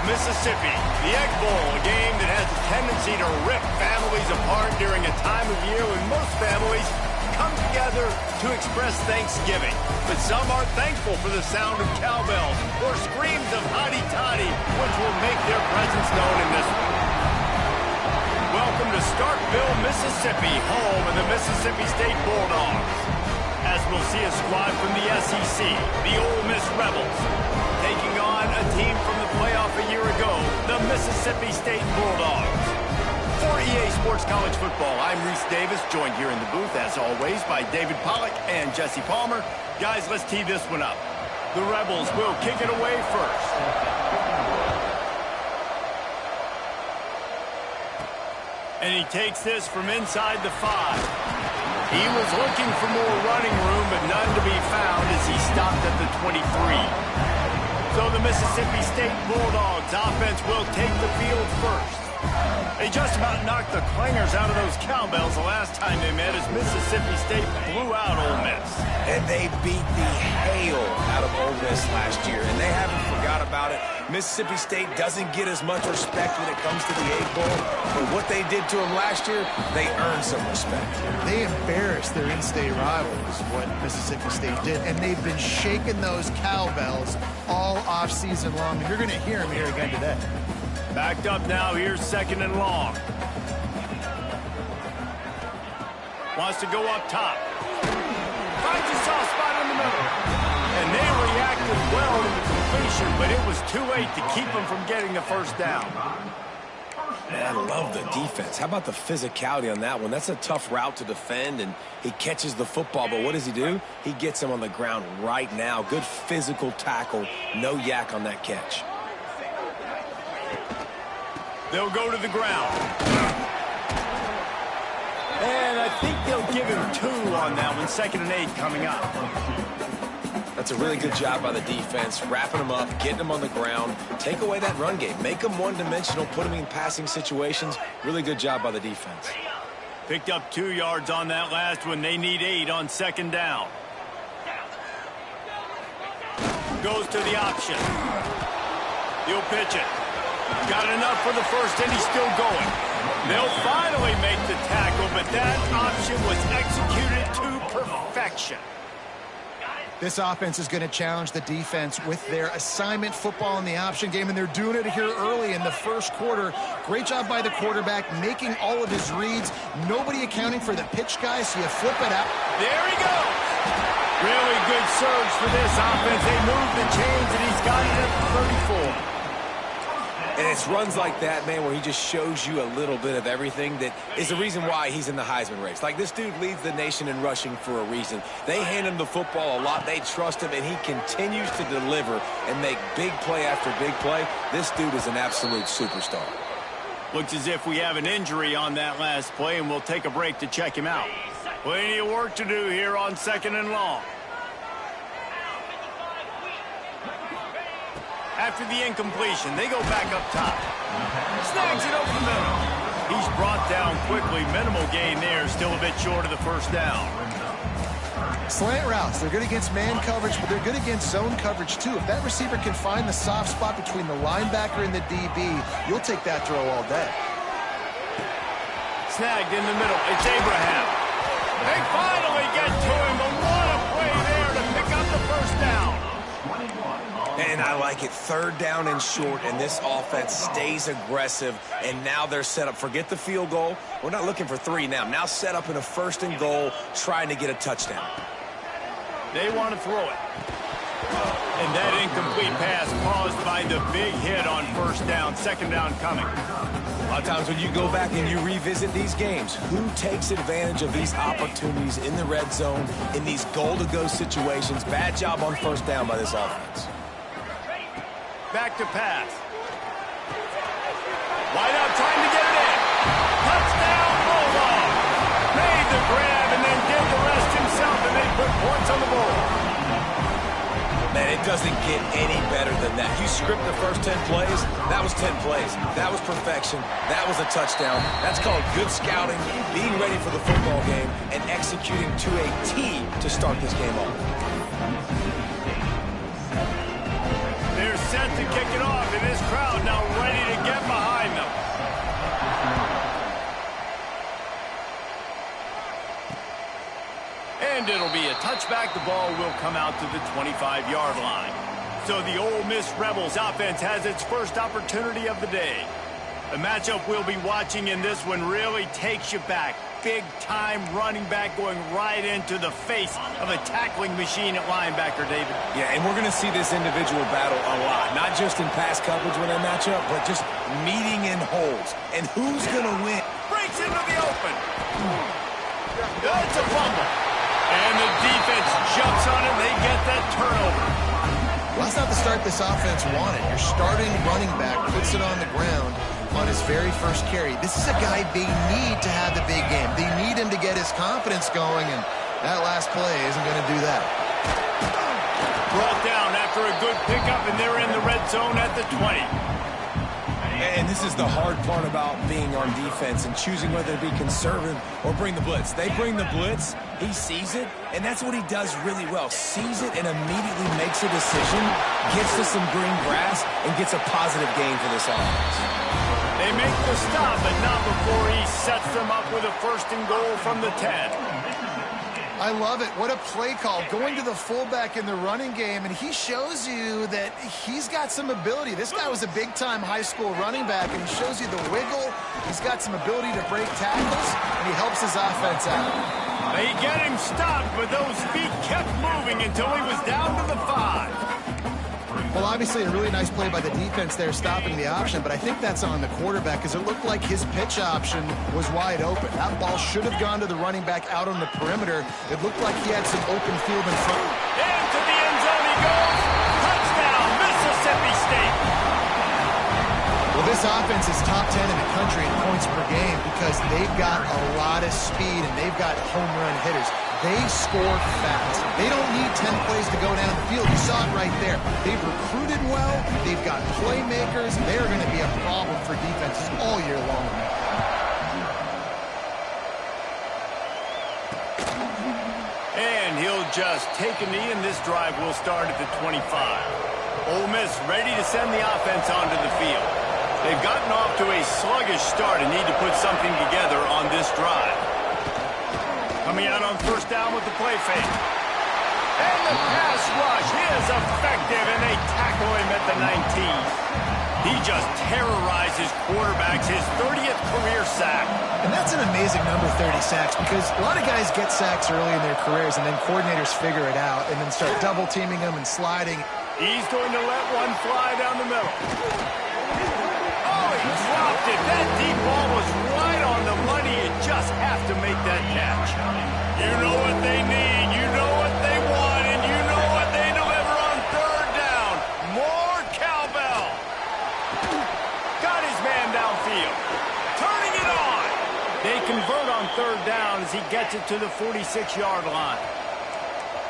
Mississippi. The Egg Bowl, a game that has a tendency to rip families apart during a time of year when most families come together to express Thanksgiving. But some are thankful for the sound of cowbells or screams of hotty-toddy, which will make their presence known in this one. Welcome to Starkville, Mississippi, home of the Mississippi State Bulldogs. As we'll see a squad from the SEC, the Ole Miss Rebels, taking on a team from the playoff a year ago, the Mississippi State Bulldogs. For EA Sports College Football, I'm Reese Davis, joined here in the booth, as always, by David Pollack and Jesse Palmer. Guys, let's tee this one up. The Rebels will kick it away first. And he takes this from inside the 5. He was looking for more running room, but none to be found as he stopped at the 23. So the Mississippi State Bulldogs offense will take the field first. They just about knocked the clangers out of those cowbells the last time they met as Mississippi State blew out Ole Miss. And they beat the hail out of Ole Miss last year, and they haven't forgot about it. Mississippi State doesn't get as much respect when it comes to the Egg Bowl, but what they did to them last year, they earned some respect. They embarrassed their in-state rivals, what Mississippi State did, and they've been shaking those cowbells all off-season long, and you're going to hear them here again today. Backed up now, here's second and long. Wants to go up top. Finds a soft spot in the middle. And they reacted well to the completion, but it was too late to keep them from getting the first down. Man, I love the defense. How about the physicality on that one? That's a tough route to defend, and he catches the football, but what does he do? He gets him on the ground right now. Good physical tackle. No yak on that catch. They'll go to the ground. And I think they'll give him 2 on that one. 2nd and 8 coming up. That's a really good job by the defense, wrapping them up, getting them on the ground. Take away that run game. Make them one-dimensional, put them in passing situations. Really good job by the defense. Picked up 2 yards on that last one. They need 8 on 2nd down. Goes to the option. He'll pitch it. Got enough for the first, and he's still going. They'll finally make the tackle, but that option was executed to perfection. This offense is going to challenge the defense with their assignment football in the option game, and they're doing it here early in the first quarter. Great job by the quarterback, making all of his reads. Nobody accounting for the pitch guy, so you flip it out. There he goes. Really good surge for this offense. They moved the chains, and he's got it at 34. And it's runs like that, man, where he just shows you a little bit of everything that is the reason why he's in the Heisman race. Like, this dude leads the nation in rushing for a reason. They hand him the football a lot. They trust him, and he continues to deliver and make big play after big play. This dude is an absolute superstar. Looks as if we have an injury on that last play, and we'll take a break to check him out. Plenty of work to do here on 2nd and long. After the incompletion, they go back up top. Snags it over the middle. He's brought down quickly. Minimal gain there. Still a bit short of the first down. Slant routes. They're good against man coverage, but they're good against zone coverage, too. If that receiver can find the soft spot between the linebacker and the DB, you'll take that throw all day. Snagged in the middle. It's Abraham. They finally get to him, but what a play there to pick up the first down. And I like it. 3rd down and short, and this offense stays aggressive, and now they're set up. Forget the field goal. We're not looking for 3 now. Now set up in a 1st and goal, trying to get a touchdown. They want to throw it. And that incomplete pass caused by the big hit on 1st down. 2nd down coming. A lot of times when you go back and you revisit these games, who takes advantage of these opportunities in the red zone, in these goal-to-go situations? Bad job on 1st down by this offense. Back to pass. Wide out trying to get it in. Touchdown, Bulldog. Made the grab and then did the rest himself, and they put points on the board. Man, it doesn't get any better than that. You script the first 10 plays, that was 10 plays. That was perfection. That was a touchdown. That's called good scouting, being ready for the football game, and executing to a T to start this game off. set to kick it off, and this crowd now ready to get behind them. And it'll be a touchback. The ball will come out to the 25-yard line. So the Ole Miss Rebels offense has its first opportunity of the day. The matchup we'll be watching in this one really takes you back. Big-time running back going right into the face of a tackling machine at linebacker, David. Yeah, and we're going to see this individual battle a lot. Not just in pass coverage when they match up, but just meeting in holes. And who's going to win? Breaks into the open. That's a fumble. And the defense jumps on it. They get that turnover. Well, that's not the start this offense wanted. Your starting running back puts it on the ground on his very first carry. This is a guy they need to have the big game. They need him to get his confidence going, and that last play isn't going to do that. Brought down after a good pickup, and they're in the red zone at the 20. And this is the hard part about being on defense and choosing whether to be conservative or bring the blitz. They bring the blitz, he sees it, and that's what he does really well. Sees it and immediately makes a decision, gets to some green grass, and gets a positive gain for this offense. They make the stop, but not before he sets them up with a first and goal from the 10. I love it. What a play call. Going to the fullback in the running game, and he shows you that he's got some ability. This guy was a big-time high school running back, and he shows you the wiggle. He's got some ability to break tackles, and he helps his offense out. They get him stopped, but those feet kept moving until he was down to the 5. Well, obviously, a really nice play by the defense there, stopping the option, but I think that's on the quarterback because it looked like his pitch option was wide open. That ball should have gone to the running back out on the perimeter. It looked like he had some open field in front. Into the end zone he goes. Touchdown, Mississippi State. Well, this offense is top 10 in the country in points per game because they've got a lot of speed and they've got home run hitters. They score fast. They don't need 10 plays to go down the field. You saw it right there. They've recruited well. They've got playmakers. They're going to be a problem for defenses all year long. And he'll just take a knee, and this drive will start at the 25. Ole Miss ready to send the offense onto the field. They've gotten off to a sluggish start and need to put something together on this drive. Coming out on first down with the play fake. And the pass rush is effective, and they tackle him at the 19. He just terrorizes quarterbacks, his 30th career sack. And that's an amazing number, 30 sacks, because a lot of guys get sacks early in their careers, and then coordinators figure it out and then start double-teaming them and sliding. He's going to let one fly down the middle. Oh, he dropped it. That deep ball was right on the money. You just have to make that catch. You know what they need. You know what they want. And you know what they deliver on third down. More cowbell. Got his man downfield. Turning it on. They convert on third down as he gets it to the 46-yard line.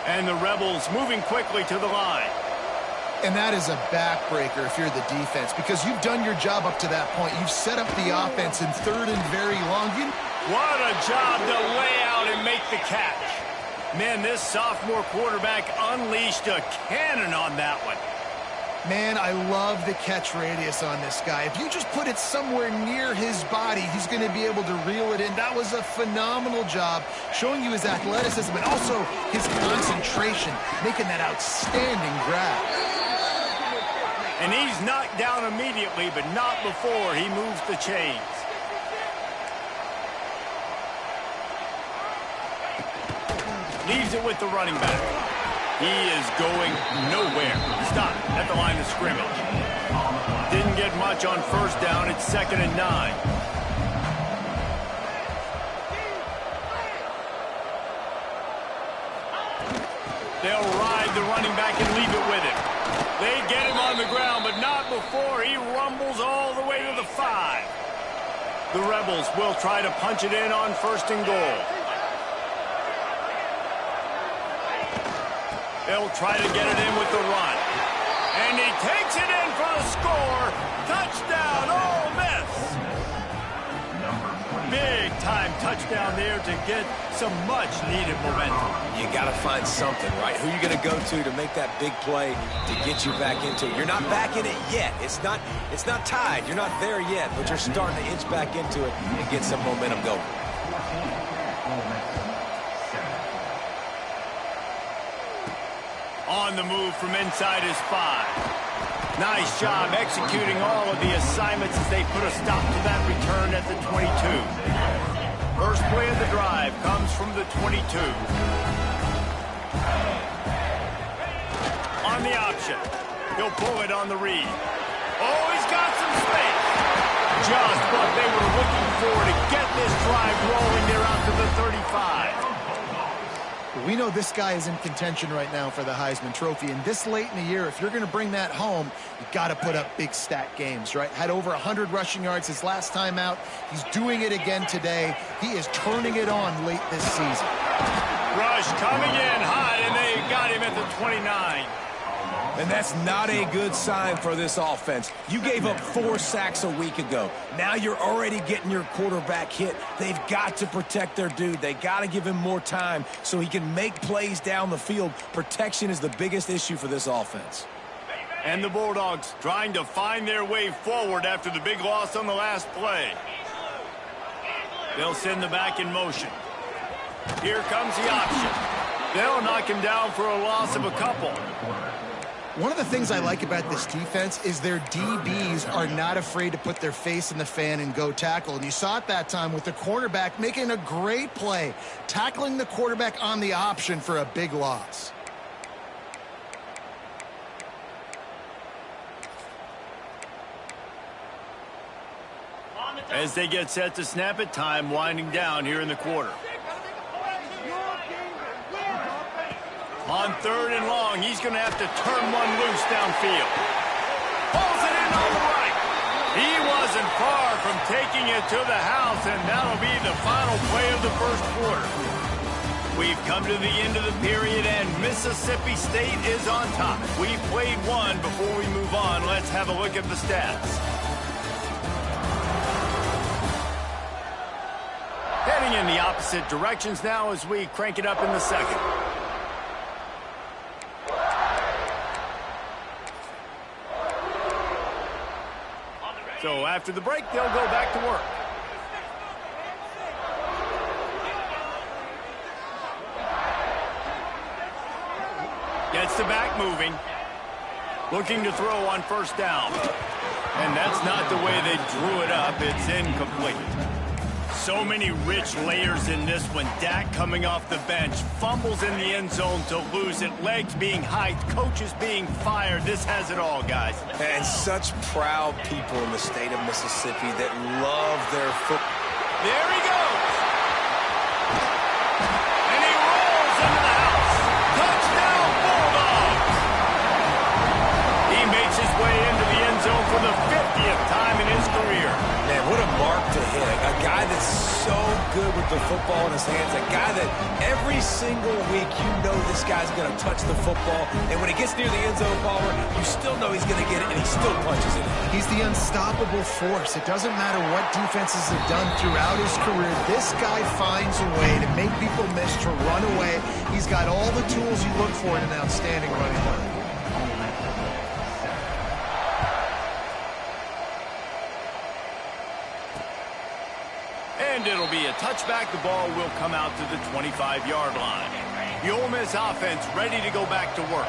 And the Rebels moving quickly to the line. And that is a backbreaker if you're the defense, because you've done your job up to that point. You've set up the offense in third and very long. What a job to lay out and make the catch. Man, this sophomore quarterback unleashed a cannon on that one. Man, I love the catch radius on this guy. If you just put it somewhere near his body, he's going to be able to reel it in. That was a phenomenal job, showing you his athleticism and also his concentration, making that outstanding grab. And he's knocked down immediately, but not before he moves the chains. Leaves it with the running back. He is going nowhere. Stop at the line of scrimmage. Didn't get much on first down. It's 2nd and 9. They'll ride the running back and leave it with him. They get him on the ground, but not before he rumbles all the way to the 5. The Rebels will try to punch it in on first and goal. They'll try to get it in with the run. And he takes it in for the score. Touchdown, Ole Miss. Big-time touchdown there to get some much-needed momentum. You got to find something, right? Who are you going to go to make that big play to get you back into it? You're not back in it yet. It's not tied. You're not there yet, but you're starting to inch back into it and get some momentum going. On the move from inside his 5. Nice job executing all of the assignments as they put a stop to that return at the 22. First play of the drive comes from the 22. On the option. He'll pull it on the read. Oh, he's got some space. Just what they were looking for to get this drive rolling there out to the 35. We know this guy is in contention right now for the Heisman Trophy, and this late in the year, if you're going to bring that home, you got to put up big stat games, right? Had over 100 rushing yards his last time out. He's doing it again today. He is turning it on late this season. Rush coming in hot, and they got him at the 29. And that's not a good sign for this offense. You gave up 4 sacks a week ago. Now you're already getting your quarterback hit. They've got to protect their dude. They got to give him more time so he can make plays down the field. Protection is the biggest issue for this offense. And the Bulldogs trying to find their way forward after the big loss on the last play. They'll send the back in motion. Here comes the option. They'll knock him down for a loss of a couple. One of the things I like about this defense is their DBs are not afraid to put their face in the fan and go tackle. And you saw it that time with the cornerback making a great play, tackling the quarterback on the option for a big loss. As they get set to snap it, time winding down here in the quarter. On 3rd and long, he's going to have to turn one loose downfield. Pulls it in on the right. He wasn't far from taking it to the house, and that'll be the final play of the first quarter. We've come to the end of the period, and Mississippi State is on top. We played one. Before we move on, let's have a look at the stats. Heading in the opposite directions now as we crank it up in the second. So after the break, they'll go back to work. Gets the back moving. Looking to throw on first down. And that's not the way they drew it up. It's incomplete. So many rich layers in this one. Dak coming off the bench. Fumbles in the end zone to lose it. Legs being hiked. Coaches being fired. This has it all, guys. And such proud people in the state of Mississippi that love their football. There he goes. And he rolls into the house. Touchdown, Bulldogs. He makes his way into the end zone for the 50th time in his career. Man, what a mark to hit. A guy that's so good with the football in his hands. A guy that every single week you know this guy's going to touch the football. And when he gets near the end zone, Palmer, you still know he's going to get it, and he still punches it. He's the unstoppable force. It doesn't matter what defenses have done throughout his career. This guy finds a way to make people miss, to run away. He's got all the tools you look for in an outstanding running back. And it'll be a touchback. The ball will come out to the 25-yard line. The Ole Miss offense ready to go back to work.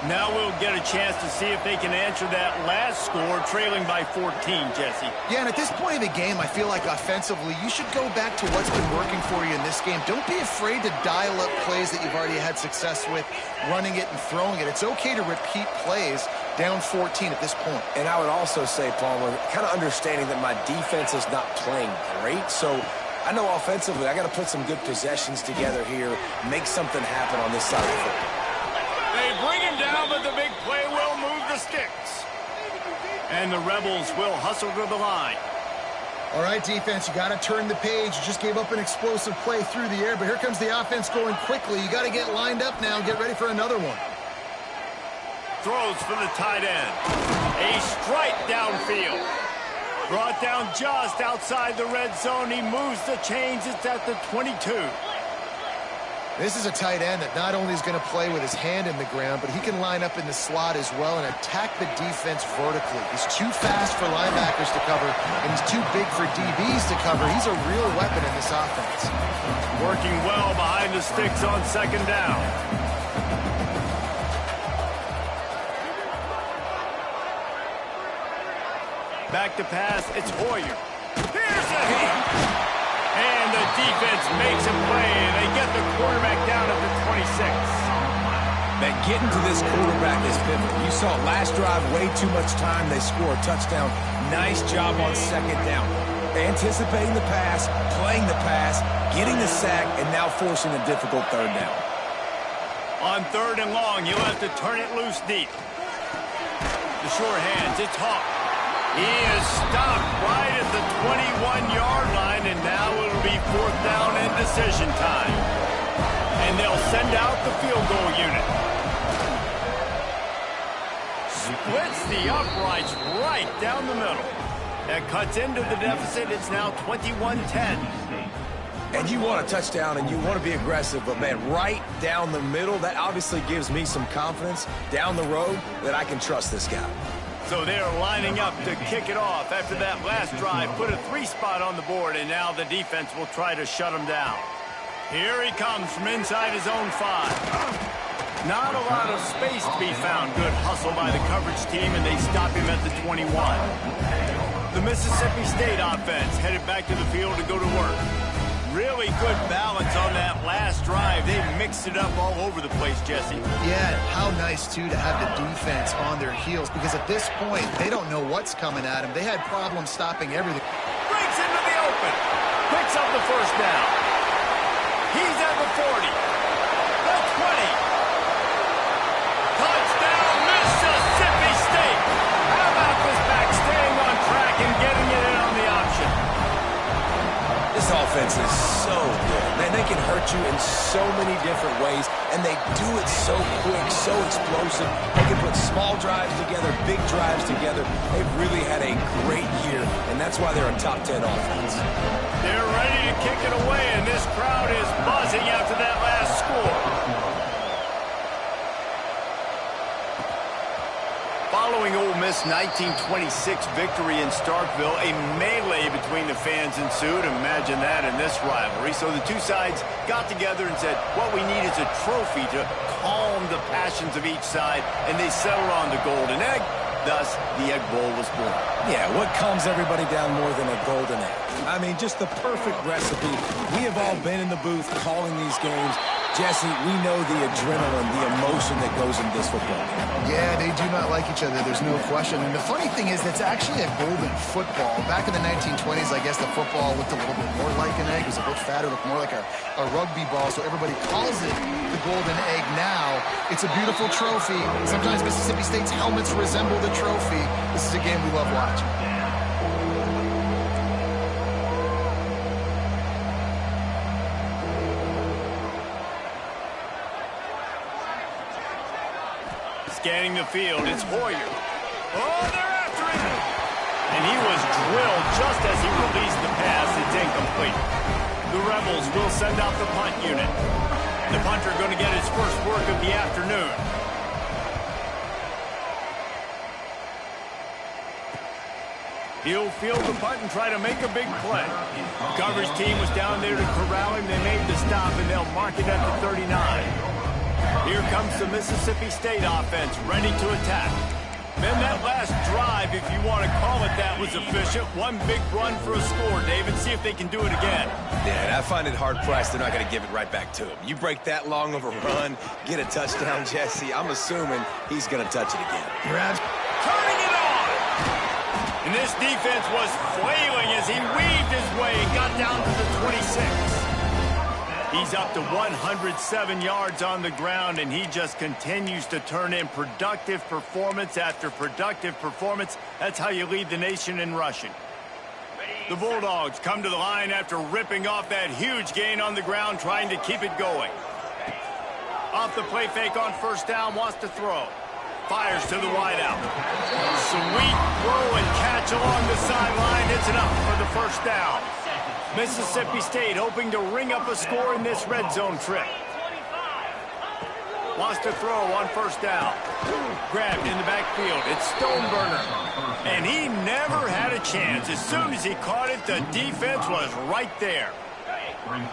Now we'll get a chance to see if they can answer that last score, trailing by 14, Jesse. Yeah, and at this point in the game, I feel like offensively, you should go back to what's been working for you in this game. Don't be afraid to dial up plays that you've already had success with, running it and throwing it. It's okay to repeat plays down 14 at this point. And I would also say, Palmer, kind of understanding that my defense is not playing great, so I know offensively I got to put some good possessions together here, make something happen on this side of the football. They bring him down, but the big play will move the sticks. And the Rebels will hustle to the line. All right, defense, you got to turn the page. You just gave up an explosive play through the air, but here comes the offense going quickly. You got to get lined up now and get ready for another one. Throws for the tight end. A strike downfield. Brought down just outside the red zone. He moves the chains. It's at the 22. This is a tight end that not only is going to play with his hand in the ground, but he can line up in the slot as well and attack the defense vertically. He's too fast for linebackers to cover, and he's too big for DBs to cover. He's a real weapon in this offense. Working well behind the sticks on second down. Back to pass, it's Hoyer. Here's a hit! And the defense makes a play, and they get the quarterback down at the 26. Man, getting to this quarterback is pivotal. You saw last drive, way too much time. They score a touchdown. Nice job on second down. Anticipating the pass, playing the pass, getting the sack, and now forcing a difficult third down. On third and long, you'll have to turn it loose deep. The short hands, it's Hawk. He is stopped right at the 21-yard line, and now it'll be fourth down and decision time. And they'll send out the field goal unit. Splits the uprights right down the middle. That cuts into the deficit. It's now 21-10. And you want a touchdown and you want to be aggressive, but man, right down the middle, that obviously gives me some confidence down the road that I can trust this guy. So they're lining up to kick it off after that last drive. Put a 3-spot on the board, and now the defense will try to shut him down. Here he comes from inside his own 5. Not a lot of space to be found. Good hustle by the coverage team, and they stop him at the 21. The Mississippi State offense headed back to the field to go to work. Really good balance on that last drive. They mixed it up all over the place, Jesse. Yeah, how nice, too, to have the defense on their heels, because at this point, they don't know what's coming at them. They had problems stopping everything. Breaks into the open. Picks up the first down. He's at the 40. The 20. Touchdown, Mississippi State. How about this back staying on track and getting it in on the option? This offense is so good. Man, they can hurt you in so many different ways, and they do it so quick, so explosive. They can put small drives together, big drives together. They've really had a great year, and that's why they're a top 10 offense. They're ready to kick it away, and this crowd is buzzing after that last score. Following Ole Miss' 1926 victory in Starkville, a melee between the fans ensued. Imagine that in this rivalry. So the two sides got together and said, what we need is a trophy to calm the passions of each side, and they settled on the Golden Egg. Thus, the Egg Bowl was born. Yeah, what calms everybody down more than a golden egg? I mean, just the perfect recipe. We have all been in the booth calling these games. Jesse, we know the adrenaline, the emotion that goes into this football game. Yeah, they do not like each other. There's no question. And the funny thing is, it's actually a golden football. Back in the 1920s, I guess the football looked a little bit more like an egg. It was a bit fatter, looked more like a rugby ball. So everybody calls it the golden egg now. It's a beautiful trophy. Sometimes Mississippi State's helmets resemble the trophy. This is a game we love watching. Scanning the field, it's Hoyer. Oh, they're after him! And he was drilled just as he released the pass. It's incomplete. The Rebels will send out the punt unit. The punter going to get his first work of the afternoon. He'll field the punt and try to make a big play. Coverage team was down there to corral him. They made the stop, and they'll mark it at the 39. Here comes the Mississippi State offense, ready to attack. Then that last drive, if you want to call it that, was efficient. One big run for a score, David. See if they can do it again. Yeah, and I find it hard-pressed they're not going to give it right back to him. You break that long of a run, get a touchdown, Jesse, I'm assuming he's going to touch it again. Turning it on! And this defense was flailing as he weaved his way and got down to the 26. He's up to 107 yards on the ground, and he just continues to turn in productive performance after productive performance. That's how you lead the nation in rushing. The Bulldogs come to the line after ripping off that huge gain on the ground, trying to keep it going. Off the play fake on first down, wants to throw. Fires to the wideout. Sweet throw and catch catch along the sideline. It's enough for the first down. Mississippi State hoping to ring up a score in this red zone trip. Wants to throw on first down. Grabbed in the backfield. It's Stoneburner. And he never had a chance. As soon as he caught it, the defense was right there.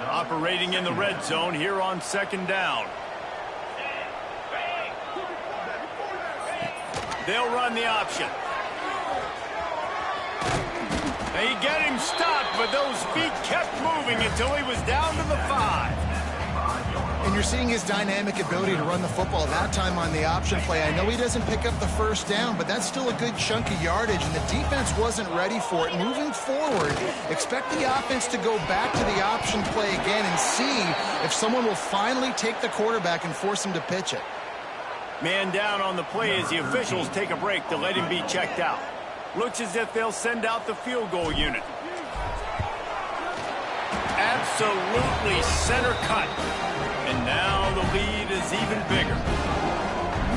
Operating in the red zone here on second down. They'll run the option. They get him stopped, but those feet kept moving until he was down to the 5. And you're seeing his dynamic ability to run the football that time on the option play. I know he doesn't pick up the first down, but that's still a good chunk of yardage, and the defense wasn't ready for it. Moving forward, expect the offense to go back to the option play again and see if someone will finally take the quarterback and force him to pitch it. Man down on the play as the officials take a break to let him be checked out. Looks as if they'll send out the field goal unit. Absolutely center cut. And now the lead is even bigger.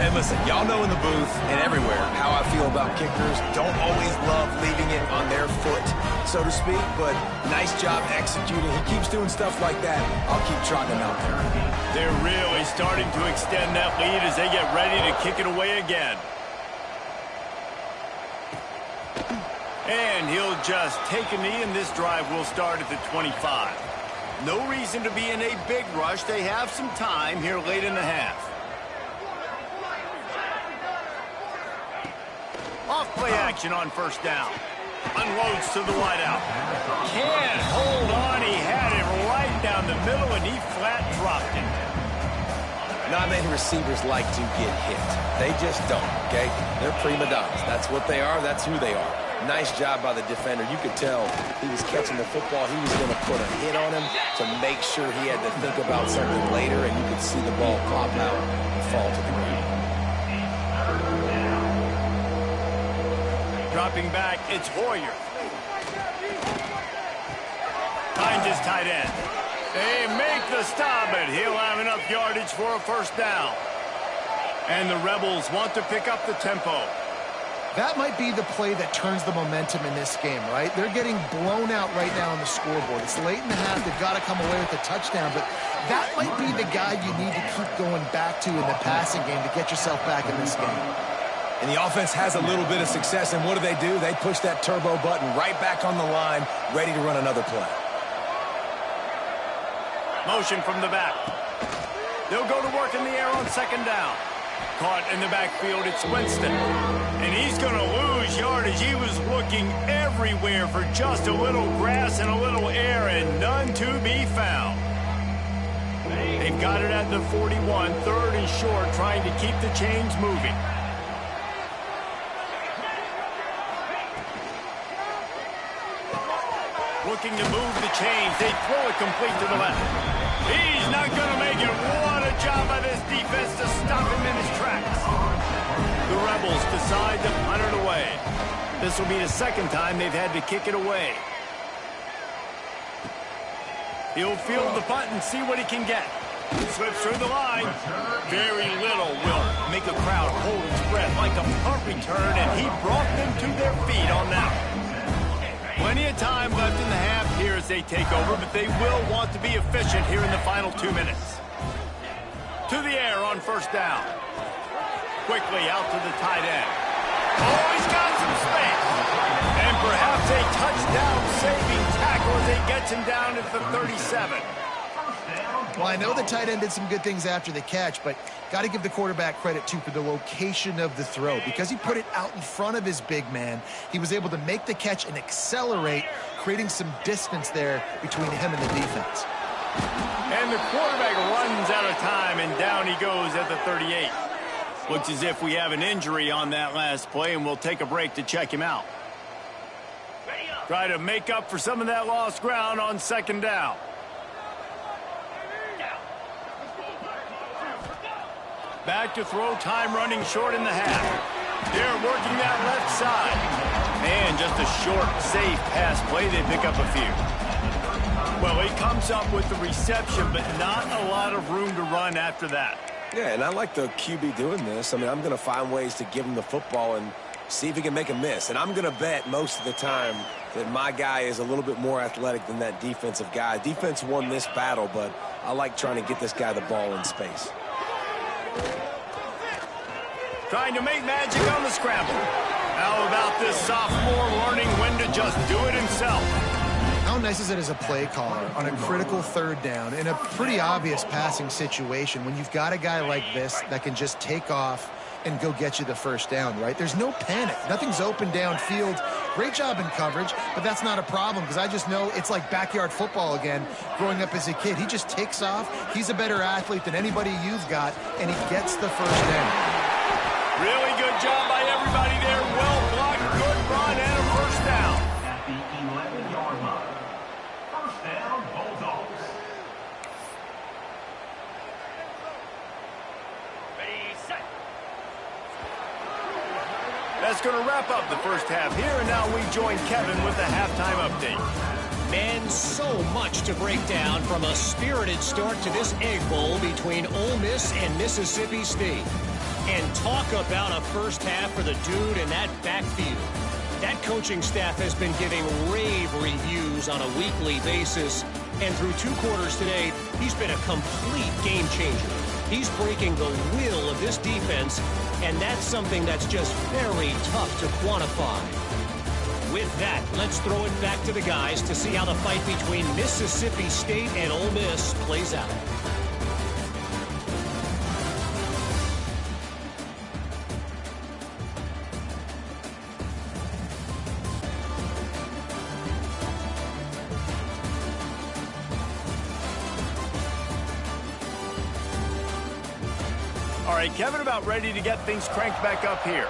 And listen, y'all know in the booth and everywhere how I feel about kickers. Don't always love leaving it on their foot, so to speak, but nice job executing. He keeps doing stuff like that. I'll keep trotting him out there. They're really starting to extend that lead as they get ready to kick it away again. And he'll just take a knee, and this drive will start at the 25. No reason to be in a big rush. They have some time here late in the half. Off play action on first down. Unloads to the wideout. Can't hold on. He had it right down the middle, and he flat dropped it. Not many receivers like to get hit. They just don't, okay? They're prima donnas. That's what they are. That's who they are. Nice job by the defender. You could tell he was catching the football. He was going to put a hit on him to make sure he had to think about something later, and you could see the ball pop out and fall to the ground. Dropping back, it's Hoyer. Finds his tight end. They make the stop, but he'll have enough yardage for a first down. And the Rebels want to pick up the tempo. That might be the play that turns the momentum in this game, right? They're getting blown out right now on the scoreboard. It's late in the half. They've got to come away with a touchdown, but that might be the guy you need to keep going back to in the passing game to get yourself back in this game. And the offense has a little bit of success, and what do? They push that turbo button right back on the line, ready to run another play. Motion from the back. They'll go to work in the air on second down. Caught in the backfield, it's Winston. And he's going to lose yardage. He was looking everywhere for just a little grass and a little air, and none to be found. They've got it at the 41, third and short, trying to keep the chains moving. Looking to move the chains. They throw it complete to the left. He's not going to make it. What a job by this defense to stop him in his tracks. The Rebels decide to punt it away. This will be the second time they've had to kick it away. He'll field the punt and see what he can get. Slips through the line. Very little will make a crowd hold its breath like a punt return, and he brought them to their feet on that one. Plenty of time left in the half here as they take over, but they will want to be efficient here in the final 2 minutes. To the air on first down. Quickly out to the tight end. Oh, he's got some space. And perhaps a touchdown-saving tackle as he gets him down at the 37. Well, I know the tight end did some good things after the catch, but got to give the quarterback credit, too, for the location of the throw. Because he put it out in front of his big man, he was able to make the catch and accelerate, creating some distance there between him and the defense. And the quarterback runs out of time, and down he goes at the 38. Looks as if we have an injury on that last play, and we'll take a break to check him out. Try to make up for some of that lost ground on second down. Back to throw, time running short in the half. They're working that left side. And just a short, safe pass play. They pick up a few. Well, he comes up with the reception, but not a lot of room to run after that. Yeah, and I like the QB doing this. I mean, I'm going to find ways to give him the football and see if he can make a miss. And I'm going to bet most of the time that my guy is a little bit more athletic than that defensive guy. Defense won this battle, but I like trying to get this guy the ball in space. Trying to make magic on the scramble. How about this sophomore learning when to just do it himself? How nice is it as a play caller on a critical third down in a pretty obvious passing situation when you've got a guy like this that can just take off and go get you the first down, right? There's no panic. Nothing's open downfield. Great job in coverage, but that's not a problem because I just know it's like backyard football again growing up as a kid. He just takes off. He's a better athlete than anybody you've got, and he gets the first down. Really good job by everybody there. Well blocked, good run, and a first down. At the 11-yard line. First down, Bulldogs. Ready, set. That's going to wrap up the first half here, and now we join Kevin with the halftime update. Man, so much to break down from a spirited start to this Egg Bowl between Ole Miss and Mississippi State. And talk about a first half for the dude in that backfield. That coaching staff has been giving rave reviews on a weekly basis. And through 2 quarters today, he's been a complete game changer. He's breaking the will of this defense, and that's something that's just very tough to quantify. With that, let's throw it back to the guys to see how the fight between Mississippi State and Ole Miss plays out. All right, Kevin, about ready to get things cranked back up here.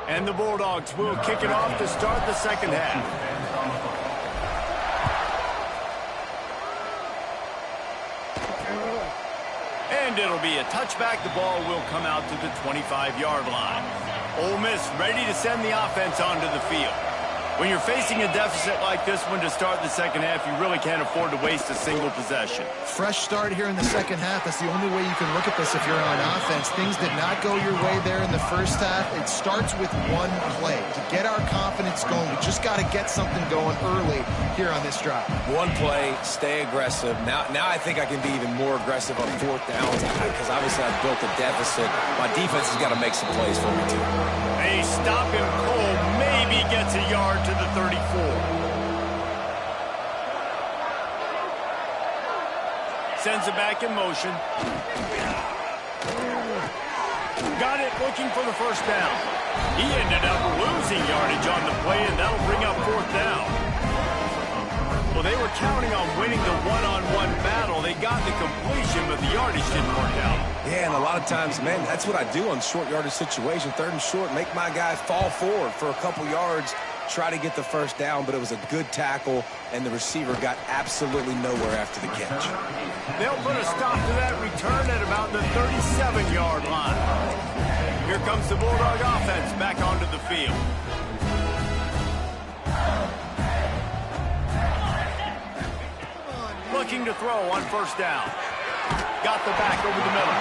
And the Bulldogs will kick it off to start the second half. And it'll be a touchback. The ball will come out to the 25-yard line. Ole Miss ready to send the offense onto the field. When you're facing a deficit like this one to start the second half, you really can't afford to waste a single possession. Fresh start here in the second half. That's the only way you can look at this if you're on offense. Things did not go your way there in the first half. It starts with one play. To get our confidence going, we just got to get something going early here on this drive. One play, stay aggressive. Now I think I can be even more aggressive on fourth downs because obviously I've built a deficit. My defense has got to make some plays for me too. A stop and pull maybe gets a yard to the 34. Sends it back in motion. Got it looking for the first down. He ended up losing yardage on the play, and that'll bring up fourth down. Well, they were counting on winning the one-on-one battle. They got the completion, but the yardage didn't work out. Yeah, and a lot of times, man, that's what I do on short yardage situation. Third and short, make my guy fall forward for a couple yards, try to get the first down, but it was a good tackle, and the receiver got absolutely nowhere after the catch. They'll put a stop to that return at about the 37-yard line. Here comes the Bulldog offense back onto the field. Looking to throw on first down. Got the back over the middle.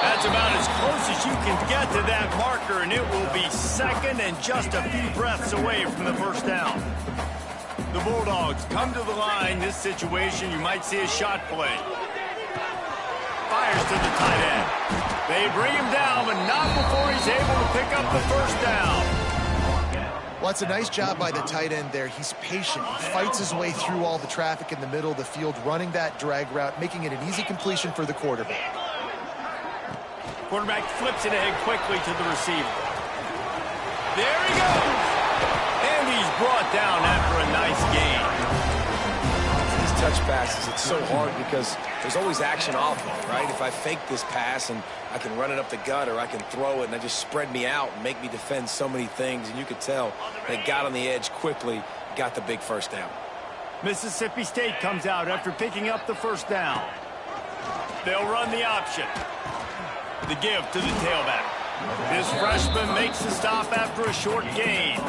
That's about as close as you can get to that marker, and it will be second and just a few breaths away from the first down. The Bulldogs come to the line. This situation, you might see a shot play. Fires to the tight end. They bring him down, but not before he's able to pick up the first down. Well, it's a nice job by the tight end there. He's patient. He fights his way through all the traffic in the middle of the field, running that drag route, making it an easy completion for the quarterback. Quarterback flips it ahead quickly to the receiver. There he goes! And he's brought down after a nice gain. These touch passes, it's so hard because there's always action off of it, right? If I fake this pass and I can run it up the gut or I can throw it and they just spread me out and make me defend so many things, and you could tell they got on the edge quickly, got the big first down. Mississippi State comes out after picking up the first down. They'll run the option. The give to the tailback. This freshman makes the stop after a short gain.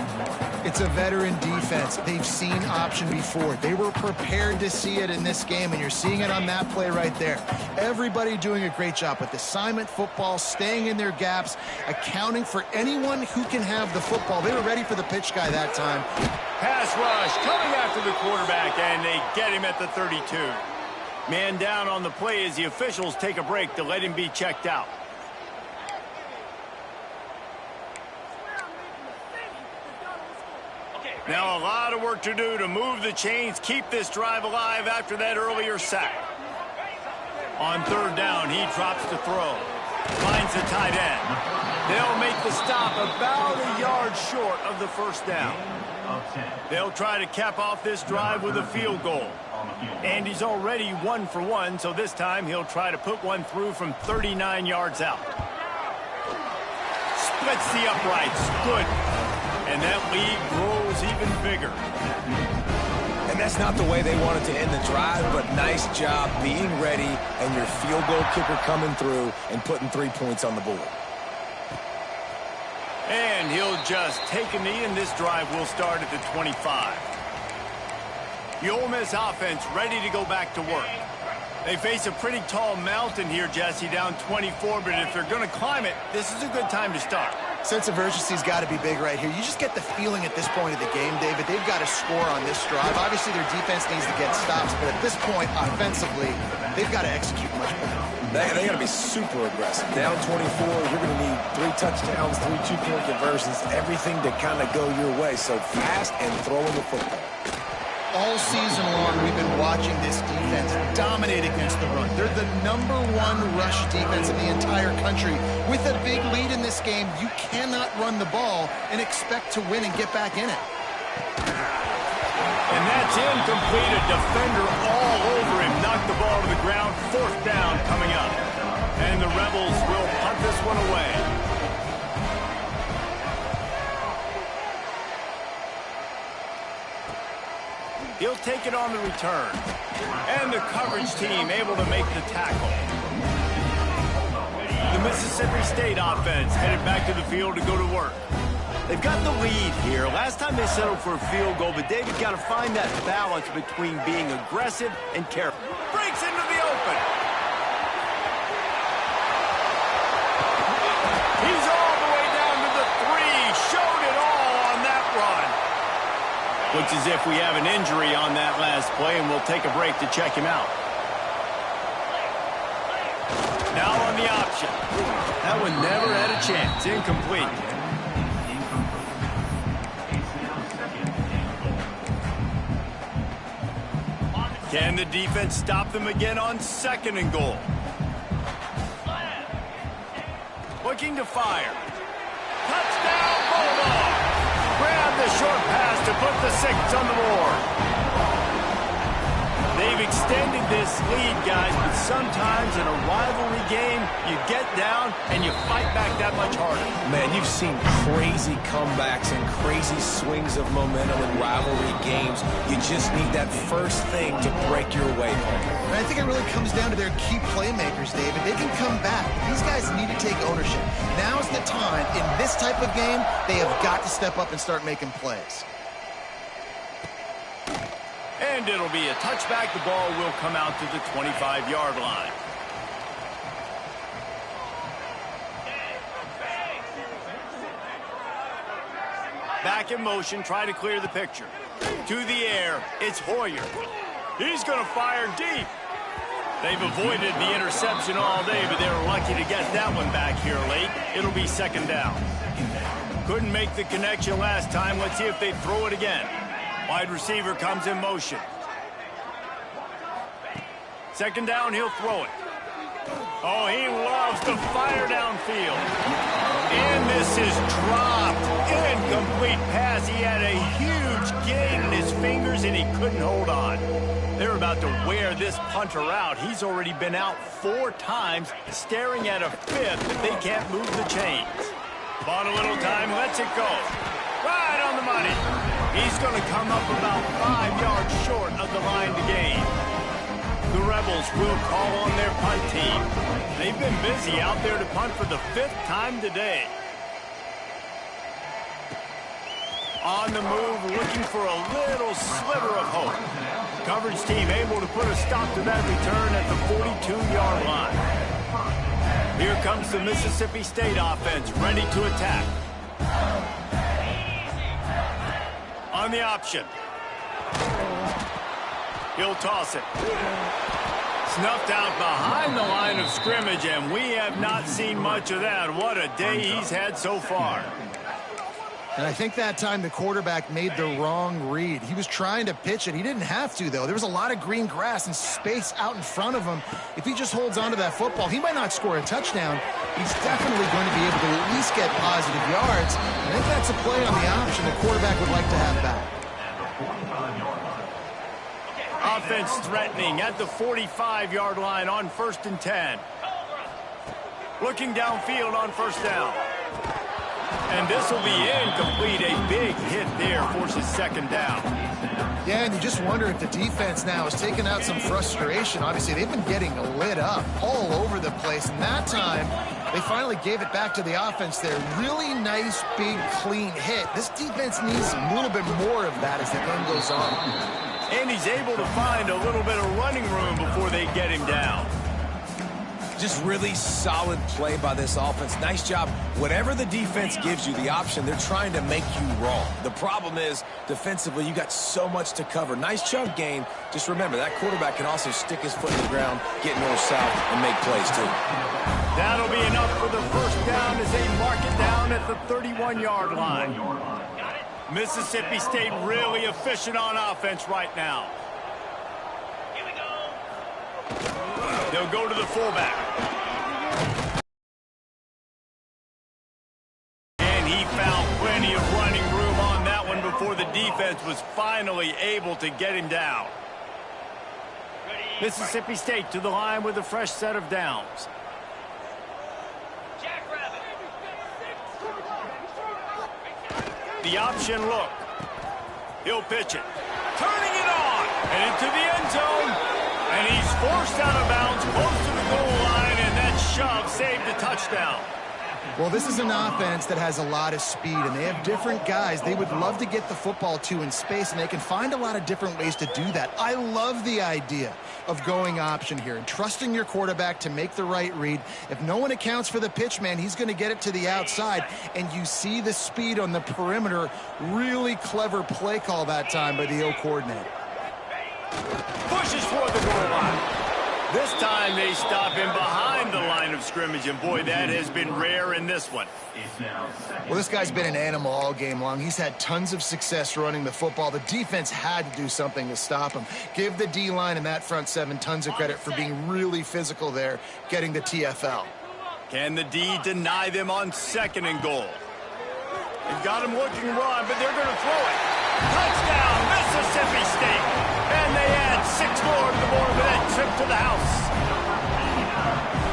It's a veteran defense. They've seen option before. They were prepared to see it in this game, and you're seeing it on that play right there. Everybody doing a great job with assignment football, staying in their gaps, accounting for anyone who can have the football. They were ready for the pitch guy that time. Pass rush coming after the quarterback, and they get him at the 32. Man down on the play as the officials take a break to let him be checked out. Now a lot of work to do to move the chains, keep this drive alive after that earlier sack. On third down, he drops to throw. Finds the tight end. They'll make the stop about a yard short of the first down. They'll try to cap off this drive with a field goal. And he's already 1 for 1, so this time he'll try to put one through from 39 yards out. Splits the uprights. Good. And that lead grows even bigger. And that's not the way they wanted to end the drive, but nice job being ready and your field goal kicker coming through and putting 3 points on the board. And he'll just take a knee, and this drive will start at the 25. The Ole Miss offense ready to go back to work. They face a pretty tall mountain here, Jesse, down 24, but if they're going to climb it, this is a good time to start. Sense of urgency's got to be big right here. You just get the feeling at this point of the game, David, they've got to score on this drive. Obviously, their defense needs to get stops, but at this point, offensively, they've got to execute much better. They got to be super aggressive. Down 24, you're going to need 3 touchdowns, 3 two-point conversions, everything to kind of go your way. So fast and throwing the football. All season long, we've been watching this defense dominate against the run. They're the #1 rush defense in the entire country. With a big lead in this game, you cannot run the ball and expect to win and get back in it. And that's incomplete. A defender all over him. Knocked the ball to the ground. Fourth down coming up. And the Rebels will punt this one away. He'll take it on the return. And the coverage team able to make the tackle. The Mississippi State offense headed back to the field to go to work. They've got the lead here. Last time they settled for a field goal, but David got to find that balance between being aggressive and careful. Breaks into the open. He's all the way down to the 3. Showed it all on that run. Looks as if we have an injury on that last play, and we'll take a break to check him out. Now on the option. That one never had a chance. Incomplete. Can the defense stop them again on 2nd and goal? Looking to fire. Touchdown, Bulldog! Grab the short pass to put the 6 on the board. They've extended this lead, guys, but sometimes in a rivalry game, you get down and you fight back that much harder. Man, you've seen crazy comebacks and crazy swings of momentum in rivalry games. You just need that first thing to break your way home. And I think it really comes down to their key playmakers, David. They can come back. These guys need to take ownership. Now's the time. In this type of game, they have got to step up and start making plays. And it'll be a touchback. The ball will come out to the 25-yard line. Back in motion, try to clear the picture. To the air, it's Hoyer. He's going to fire deep. They've avoided the interception all day, but they were lucky to get that one back here late. It'll be 2nd down. Couldn't make the connection last time. Let's see if they throw it again. Wide receiver comes in motion. 2nd down, he'll throw it. Oh, he loves to fire downfield. And this is dropped. Incomplete pass. He had a huge gain in his fingers, and he couldn't hold on. They're about to wear this punter out. He's already been out 4 times, staring at a 5th if they can't move the chains. Bought a little time, lets it go. Right on the money. He's going to come up about 5 yards short of the line to gain. The Rebels will call on their punt team. They've been busy out there to punt for the 5th time today. On the move, looking for a little sliver of hope. Coverage team able to put a stop to that return at the 42-yard line. Here comes the Mississippi State offense, ready to attack. On the option. He'll toss it. Snuffed out behind the line of scrimmage, and we have not seen much of that. What a day he's had so far. And I think that time the quarterback made the wrong read. He was trying to pitch it. He didn't have to, though. There was a lot of green grass and space out in front of him. If he just holds on to that football, he might not score a touchdown. He's definitely going to be able to at least get positive yards. I think that's a play on the option the quarterback would like to have back. Offense threatening at the 45-yard line on 1st and 10. Looking downfield on 1st down. And this will be incomplete. A big hit there forces 2nd down. Yeah, and you just wonder if the defense now is taking out some frustration. Obviously, they've been getting lit up all over the place. And that time, they finally gave it back to the offense there. Really nice, big, clean hit. This defense needs a little bit more of that as the game goes on. And he's able to find a little bit of running room before they get him down. Just really solid play by this offense. Nice job. Whatever the defense gives you, the option, they're trying to make you wrong. The problem is, defensively, you got so much to cover. Nice chunk gain. Just remember, that quarterback can also stick his foot in the ground, get north-south, and make plays, too. That'll be enough for the 1st down as they mark it down at the 31-yard line. Mississippi State really efficient on offense right now. They'll go to the fullback. And he found plenty of running room on that one before the defense was finally able to get him down. Mississippi State to the line with a fresh set of downs. The option look. He'll pitch it. Turning it on. And into the end zone. And he's forced out of bounds close to the goal line, and that shove saved a touchdown. Well, this is an offense that has a lot of speed, and they have different guys they would love to get the football to in space, and they can find a lot of different ways to do that. I love the idea of going option here and trusting your quarterback to make the right read. If no one accounts for the pitch, man, he's going to get it to the outside, and you see the speed on the perimeter. Really clever play call that time by the O coordinator. Pushes for the goal line. This time they stop him behind the line of scrimmage, and boy, that has been rare in this one. Well, this guy's been an animal all game long. He's had tons of success running the football. The defense had to do something to stop him. Give the D-line and that front seven tons of credit for being really physical there, getting the TFL. Can the D deny them on 2nd and goal? They've got him looking to run, but they're going to throw it. Touchdown, Mississippi State! And they add 6 more to the board with that trip to the house.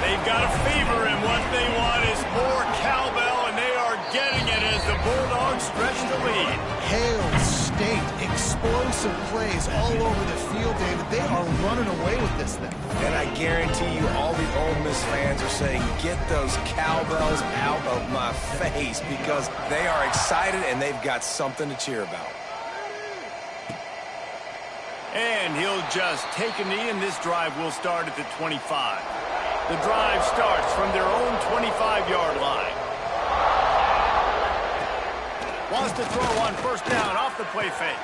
They've got a fever, and what they want is more cowbell, and they are getting it as the Bulldogs stretch the lead. Hail State, explosive plays all over the field, David. They are running away with this thing. And I guarantee you all the Ole Miss fans are saying, get those cowbells out of my face, because they are excited and they've got something to cheer about. And he'll just take a knee, and this drive will start at the 25. The drive starts from their own 25-yard line. Wants to throw on 1st down off the play fake.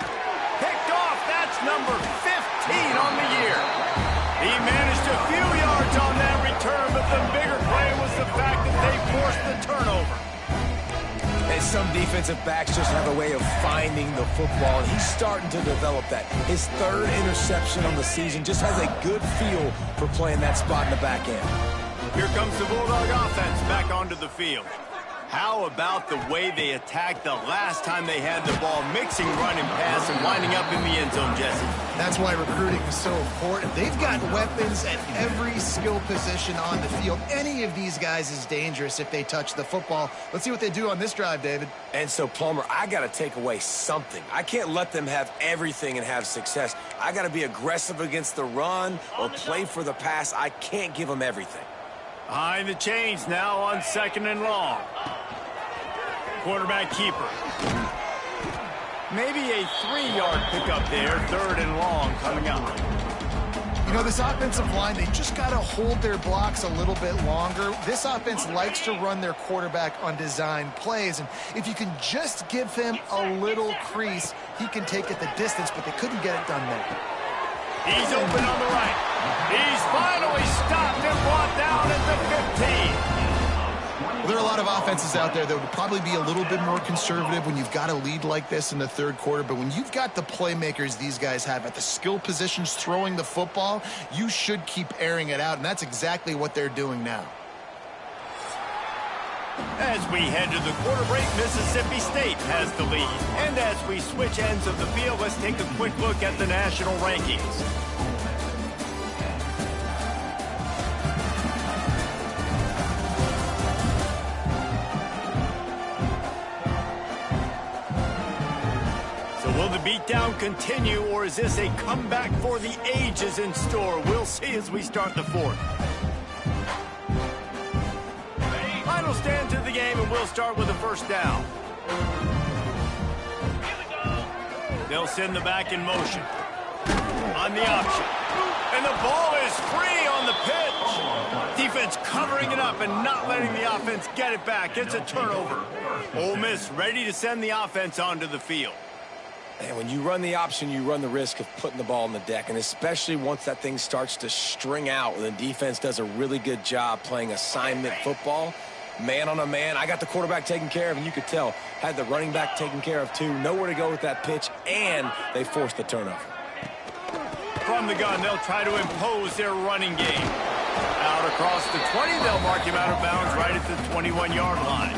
Picked off. That's number 15 on the year. He managed a few yards on that return, but the bigger play was the fact that they forced the turnover. And some defensive backs just have a way of finding the football, and he's starting to develop that. His 3rd interception on the season, just has a good feel for playing that spot in the back end. Here comes the Bulldog offense back onto the field. How about the way they attacked the last time they had the ball, mixing run and pass and winding up in the end zone, Jesse? That's why recruiting is so important. They've got weapons at every skill position on the field. Any of these guys is dangerous if they touch the football. Let's see what they do on this drive, David. And so, Plummer, I got to take away something. I can't let them have everything and have success. I got to be aggressive against the run or play for the pass. I can't give them everything. Behind the chains now on 2nd and long. Quarterback keeper. Maybe a 3-yard pickup there. 3rd and long coming up. You know, this offensive line, they just got to hold their blocks a little bit longer. This offense likes to run their quarterback on design plays, and if you can just give him a little crease, he can take it the distance, but they couldn't get it done there. He's open on the right. He's finally stopped and brought down at the 15. Well, there are a lot of offenses out there that would probably be a little bit more conservative when you've got a lead like this in the 3rd quarter, but when you've got the playmakers these guys have at the skill positions throwing the football, you should keep airing it out, and that's exactly what they're doing now. As we head to the quarter break, Mississippi State has the lead. And as we switch ends of the field, let's take a quick look at the national rankings. Will the beatdown continue, or is this a comeback for the ages in store? We'll see as we start the 4th. Final stand to the game, and we'll start with a 1st down. They'll send the back in motion. On the option. And the ball is free on the pitch. Defense covering it up and not letting the offense get it back. It's a turnover. Ole Miss ready to send the offense onto the field. And when you run the option, you run the risk of putting the ball on the deck, and especially once that thing starts to string out, and the defense does a really good job playing assignment football, man on a man. I got the quarterback taken care of, and you could tell, had the running back taken care of too. Nowhere to go with that pitch, and they forced the turnover. From the gun, they'll try to impose their running game. Out across the 20, they'll mark him out of bounds right at the 21-yard line.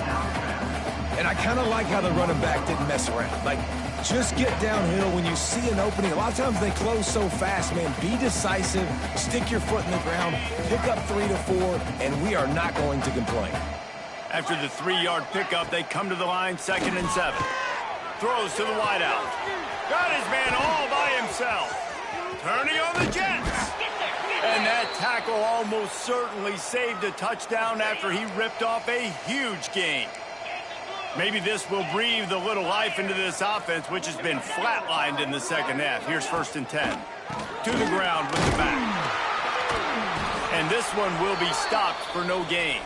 And I kind of like how the running back didn't mess around. Like, just get downhill when you see an opening. A lot of times they close so fast, man. Be decisive, stick your foot in the ground, pick up 3 to 4, and we are not going to complain. After the 3-yard pickup, they come to the line, 2nd and 7. Throws to the wideout. Got his man all by himself. Turning on the Jets. And that tackle almost certainly saved a touchdown after he ripped off a huge gain. Maybe this will breathe a little life into this offense, which has been flatlined in the second half. Here's 1st and 10. To the ground with the back. And this one will be stopped for no gain.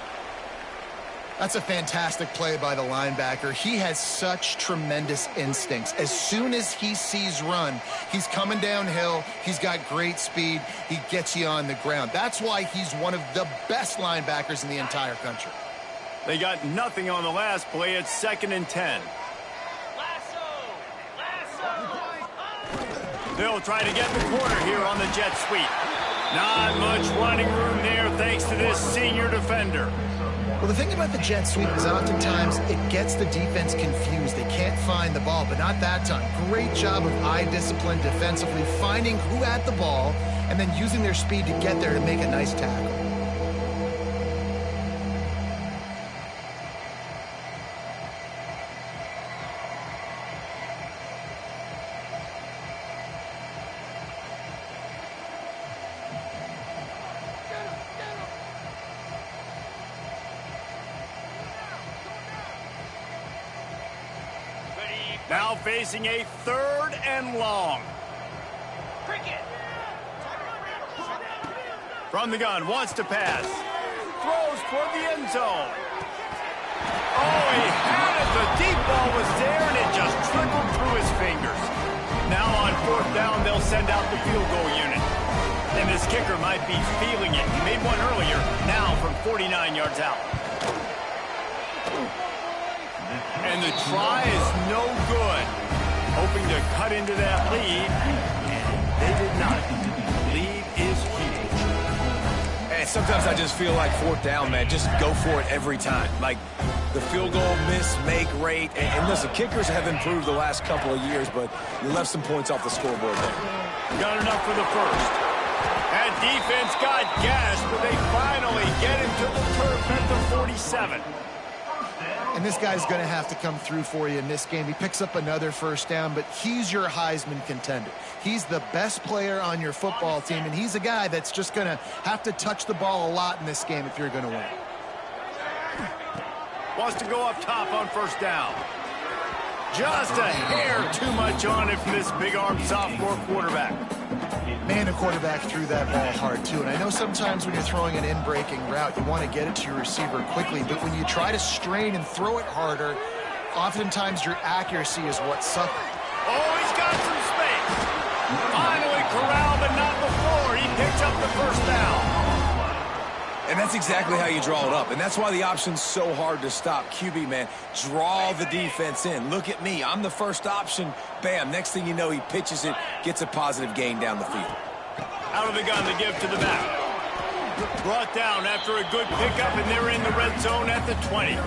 That's a fantastic play by the linebacker. He has such tremendous instincts. As soon as he sees run, he's coming downhill. He's got great speed. He gets you on the ground. That's why he's one of the best linebackers in the entire country. They got nothing on the last play. It's 2nd and 10. They'll try to get the corner here on the jet sweep. Not much running room there thanks to this senior defender. Well, the thing about the jet sweep is oftentimes it gets the defense confused. They can't find the ball, but not that time. Great job of eye discipline defensively, finding who had the ball and then using their speed to get there to make a nice tackle. Now facing a 3rd and long. From the gun, wants to pass. Throws toward the end zone. Oh, he had it. The deep ball was there, and it just trickled through his fingers. Now on 4th down, they'll send out the field goal unit. And this kicker might be feeling it. He made one earlier, now from 49 yards out. And the try is no good. Hoping to cut into that lead, and they did not. Lead is huge. And sometimes I just feel like 4th down, man, just go for it every time. Like the field goal miss, make rate. And listen, kickers have improved the last couple of years, but you left some points off the scoreboard there. Got enough for the first. That defense got gashed, but they finally get him to the turf at the 47. And this guy's going to have to come through for you in this game. He picks up another 1st down, but he's your Heisman contender. He's the best player on your football team, and he's a guy that's just going to have to touch the ball a lot in this game if you're going to win. Wants to go up top on 1st down. Just a hair too much on it from this big-armed sophomore quarterback. Man, the quarterback threw that ball hard, too. And I know sometimes when you're throwing an in-breaking route, you want to get it to your receiver quickly. But when you try to strain and throw it harder, oftentimes your accuracy is what suffers. Oh, he's got some space. Finally corralled, but not before. He picks up the 1st down. And that's exactly how you draw it up. And that's why the option's so hard to stop. QB, man, draw the defense in. Look at me. I'm the first option. Bam. Next thing you know, he pitches it, gets a positive gain down the field. Out of the gun, the give to the back. Brought down after a good pickup, and they're in the red zone at the 20.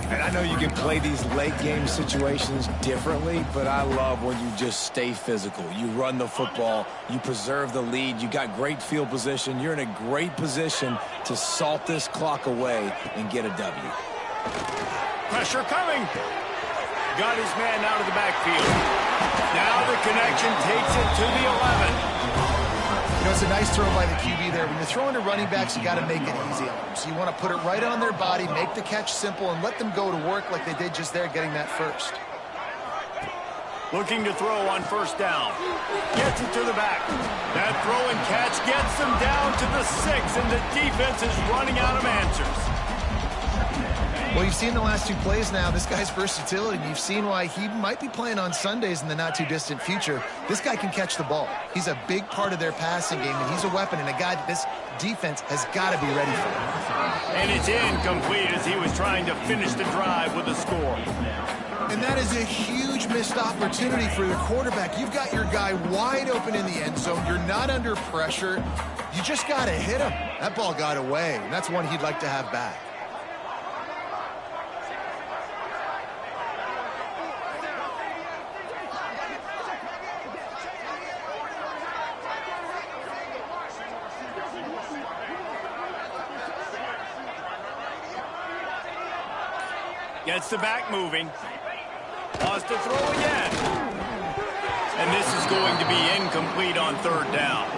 And I know you can play these late game situations differently, but I love when you just stay physical. You run the football, you preserve the lead, you got great field position, you're in a great position to salt this clock away and get a W. Pressure coming. Got his man out of the backfield. Now the connection takes it to the 11. You know, it's a nice throw by the QB there. When you're throwing to running backs, you got to make it easy on them. So you want to put it right on their body, make the catch simple, and let them go to work like they did just there, getting that first. Looking to throw on 1st down. Gets it to the back. That throw and catch gets them down to the 6, and the defense is running out of answers. Well, you've seen the last 2 plays now. This guy's versatility, and you've seen why he might be playing on Sundays in the not-too-distant future. This guy can catch the ball. He's a big part of their passing game, and he's a weapon and a guy that this defense has got to be ready for. And it's incomplete as he was trying to finish the drive with a score. And that is a huge missed opportunity for your quarterback. You've got your guy wide open in the end zone. You're not under pressure. You just got to hit him. That ball got away, and that's one he'd like to have back. Gets the back moving. Wants to throw again. And this is going to be incomplete on third down.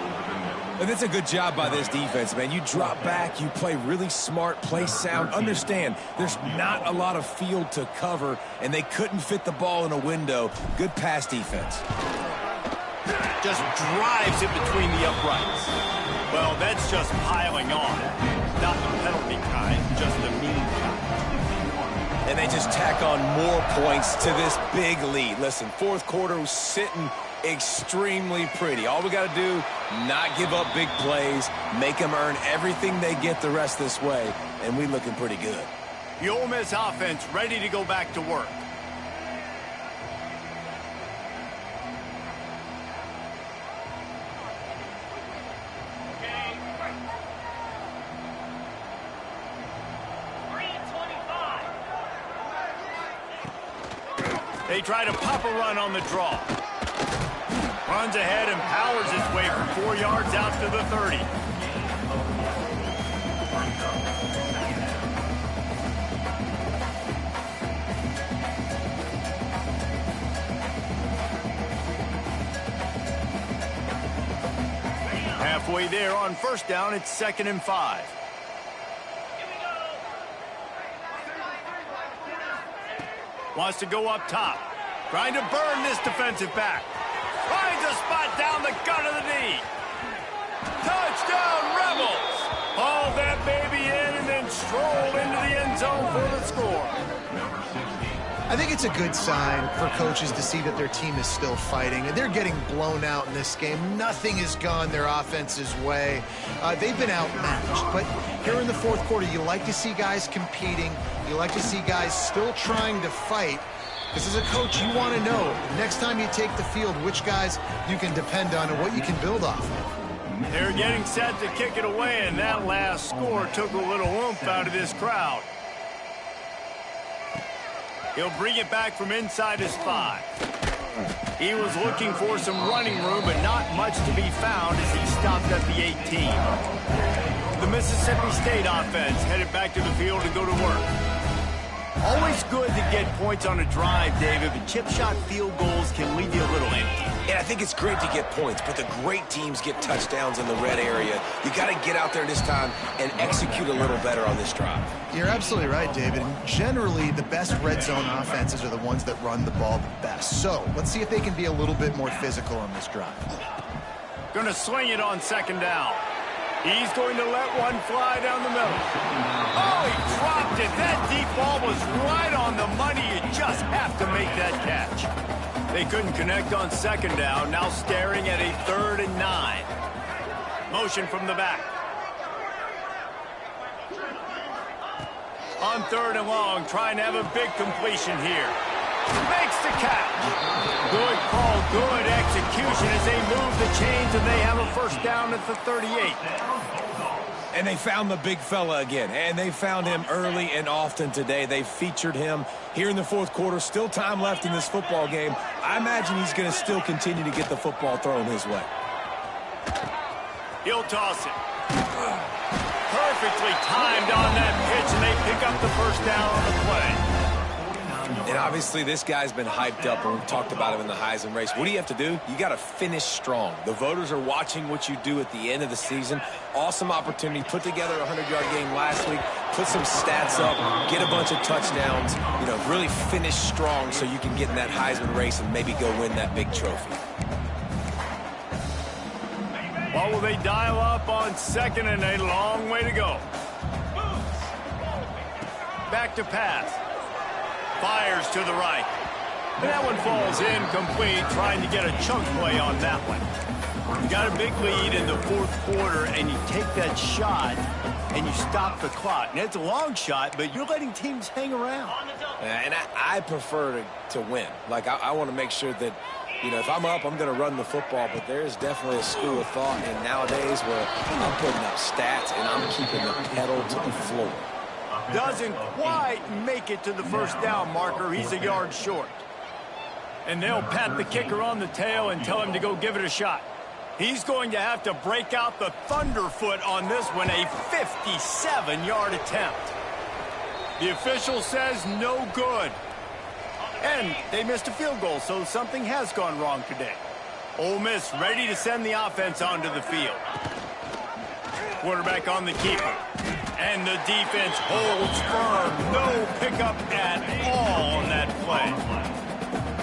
And it's a good job by this defense, man. You drop back, you play really smart, play sound. Understand, there's not a lot of field to cover, and they couldn't fit the ball in a window. Good pass defense. Just drives it between the uprights. Well, that's just piling on. Not the penalty kind, just the mean kind. And they just tack on more points to this big lead. Listen, fourth quarter was sitting extremely pretty. All we got to do, not give up big plays, make them earn everything they get the rest this way, and we looking pretty good. The Ole Miss offense ready to go back to work. They try to pop a run on the draw. Runs ahead and powers his way for 4 yards out to the 30. Halfway there on first down, it's 2nd and 5. Wants to go up top. Trying to burn this defensive back. Finds a spot down the gut of the knee. Touchdown, Rebels! Haul that baby in and then stroll into the end zone for the score. I think it's a good sign for coaches to see that their team is still fighting. And they're getting blown out in this game. Nothing has gone their offense's way. They've been outmatched. But here in the fourth quarter, you like to see guys competing. You like to see guys still trying to fight. Because as a coach, you want to know, next time you take the field, which guys you can depend on and what you can build off of. They're getting set to kick it away, and that last score took a little oomph out of this crowd. He'll bring it back from inside his 5. He was looking for some running room, but not much to be found as he stopped at the 18. The Mississippi State offense headed back to the field to go to work. Always good to get points on a drive, David, but chip shot field goals can leave you a little empty. Yeah, I think it's great to get points, but the great teams get touchdowns in the red area. You got to get out there this time and execute a little better on this drive. You're absolutely right, David. And generally, the best red zone offenses are the ones that run the ball the best. So let's see if they can be a little bit more physical on this drive. Going to swing it on 2nd down. He's going to let one fly down the middle. Oh, he dropped it. That deep ball was right on the money. You just have to make that catch. They couldn't connect on 2nd down. Now staring at a 3rd and 9. Motion from the back. On 3rd and long, trying to have a big completion here. Makes the catch. Good call, good execution as they move the chains, and they have a first down at the 38. And they found the big fella again, and they found him early and often today. They featured him here in the fourth quarter. Still time left in this football game. I imagine he's going to still continue to get the football thrown his way. He'll toss it. Perfectly timed on that pitch, and they pick up the first down on the play. And obviously this guy's been hyped up, and we've talked about him in the Heisman race. What do you have to do? You got to finish strong. The voters are watching what you do at the end of the season. Awesome opportunity. Put together a 100-yard game last week. Put some stats up. Get a bunch of touchdowns. You know, really finish strong so you can get in that Heisman race and maybe go win that big trophy. What will they dial up on 2nd and a long way to go? Back to pass. Fires to the right. And that one falls incomplete, trying to get a chunk play on that one. You got a big lead in the fourth quarter, and you take that shot, and you stop the clock. And it's a long shot, but you're letting teams hang around. And I prefer to win. Like, I want to make sure that, you know, if I'm up, I'm going to run the football, but there is definitely a school of thought in nowadays where I'm putting up stats and I'm keeping the pedal to the floor. Doesn't quite make it to the first down marker. He's a yard short. And they'll pat the kicker on the tail and tell him to go give it a shot. He's going to have to break out the thunderfoot on this one, a 57-yard attempt. The official says no good. And they missed a field goal, so something has gone wrong today. Ole Miss ready to send the offense onto the field. Quarterback on the keeper. And the defense holds firm. No pickup at all on that play.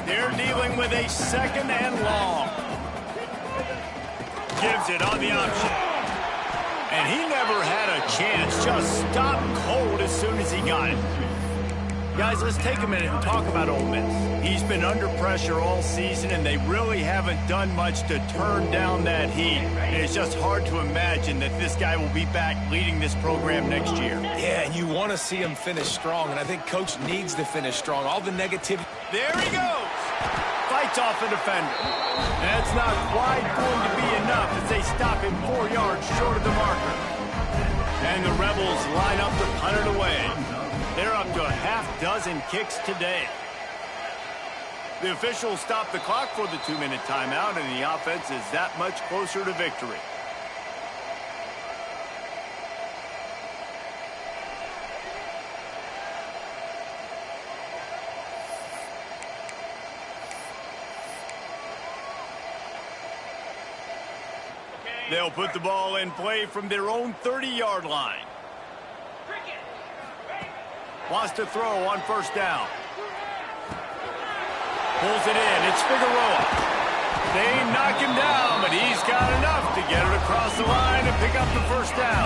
They're dealing with a second and long. Gives it on the option. And he never had a chance. Just stopped cold as soon as he got it. Guys, let's take a minute and talk about Ole Miss. He's been under pressure all season, and they really haven't done much to turn down that heat. And it's just hard to imagine that this guy will be back leading this program next year. Yeah, and you want to see him finish strong, and I think Coach needs to finish strong. All the negativity. There he goes. Fights off the defender. That's not quite going to be enough as they stop him 4 yards short of the marker. And the Rebels line up to punt it away. They're up to a half-dozen kicks today. The officials stop the clock for the 2-minute timeout, and the offense is that much closer to victory. They'll put the ball in play from their own 30-yard line. Wants to throw on first down. Pulls it in. It's Figueroa. They knock him down, but he's got enough to get it across the line and pick up the first down.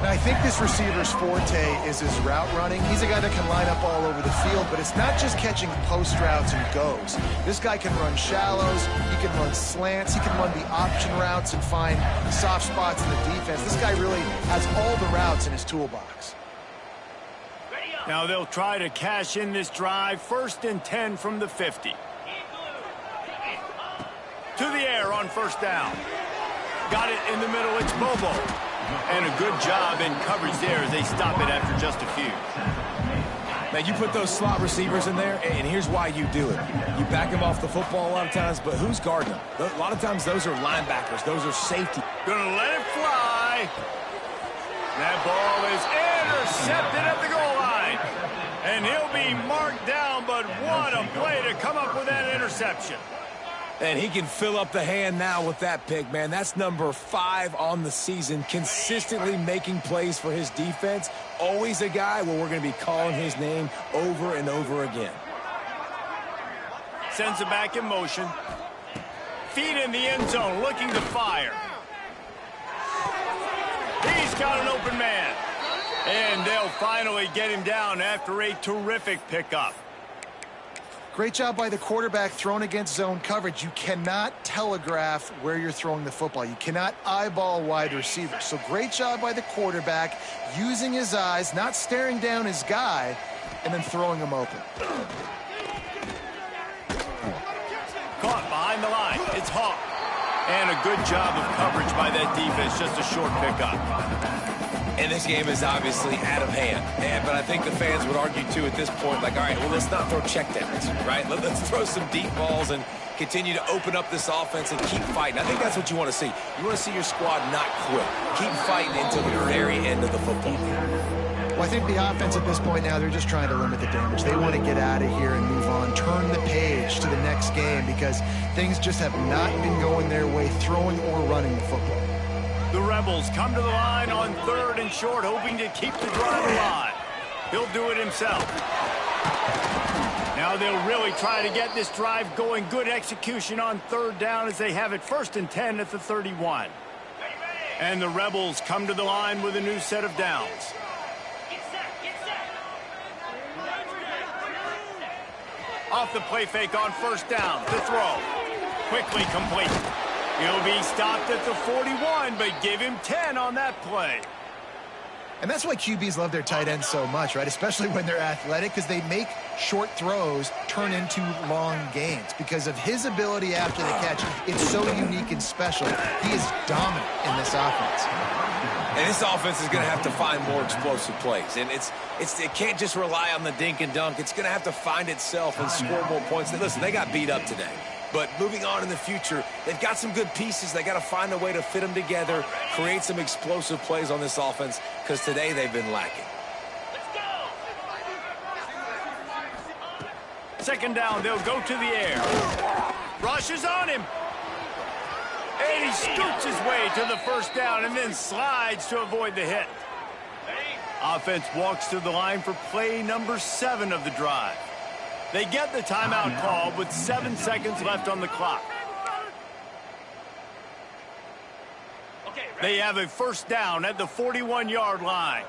Now, I think this receiver's forte is his route running. He's a guy that can line up all over the field, but it's not just catching post routes and goes. This guy can run shallows, he can run slants, he can run the option routes and find soft spots in the defense. This guy really has all the routes in his toolbox. Now they'll try to cash in this drive. 1st and 10 from the 50. To the air on first down. Got it in the middle. It's Bobo. And a good job in coverage there as they stop it after just a few. Man, you put those slot receivers in there, and here's why you do it. You back them off the football a lot of times, but who's guarding them? A lot of times those are linebackers. Those are safety. Gonna let it fly. That ball is intercepted at the goal line. And he'll be marked down, but what a play to come up with that interception. And he can fill up the hand now with that pick, man. That's number 5 on the season, consistently making plays for his defense. Always a guy where we're going to be calling his name over and over again. Sends it back in motion. Feet in the end zone, looking to fire. He's got an open man. And they'll finally get him down after a terrific pickup. Great job by the quarterback thrown against zone coverage. You cannot telegraph where you're throwing the football. You cannot eyeball wide receivers. So great job by the quarterback using his eyes, not staring down his guy, and then throwing him open. Caught behind the line. It's Hawk. And a good job of coverage by that defense. Just a short pickup. And this game is obviously out of hand. But I think the fans would argue, too, at this point, like, all right, well, let's not throw checkdowns, right? Let's throw some deep balls and continue to open up this offense and keep fighting. I think that's what you want to see. You want to see your squad not quit. Keep fighting until the very end of the football game. Well, I think the offense at this point now, they're just trying to limit the damage. They want to get out of here and move on, turn the page to the next game because things just have not been going their way, throwing or running the football. The Rebels come to the line on 3rd and short, hoping to keep the drive alive. He'll do it himself. Now they'll really try to get this drive going. Good execution on 3rd down as they have it 1st and 10 at the 31. And the Rebels come to the line with a new set of downs. Off the play fake on first down. The throw. Quickly complete. He'll be stopped at the 41, but give him 10 on that play. And that's why QBs love their tight ends so much, right? Especially when they're athletic, because they make short throws turn into long gains. Because of his ability after the catch, it's so unique and special. He is dominant in this offense. And this offense is going to have to find more explosive plays. And it can't just rely on the dink and dunk. It's going to have to find itself and score more points. Listen, they got beat up today. But moving on in the future, they've got some good pieces. They got to find a way to fit them together, create some explosive plays on this offense, because today they've been lacking. Second down, they'll go to the air. Rushes on him. And he scoots his way to the first down and then slides to avoid the hit. Offense walks to the line for play number 7 of the drive. They get the timeout call with 7 seconds left on the clock. They have a first down at the 41-yard line.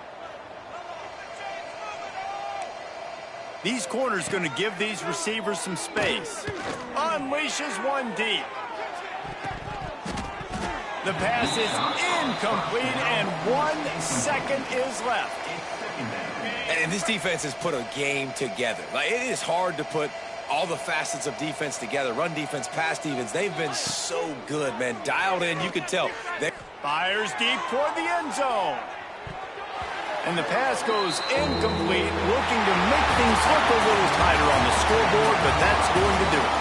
These corners going to give these receivers some space. Unleashes one deep. The pass is incomplete, and 1 second is left. And this defense has put a game together. Like, it is hard to put all the facets of defense together. Run defense, pass defense. They've been so good, man. Dialed in, you can tell. Fires deep toward the end zone. And the pass goes incomplete, looking to make things look a little tighter on the scoreboard, but that's going to do it.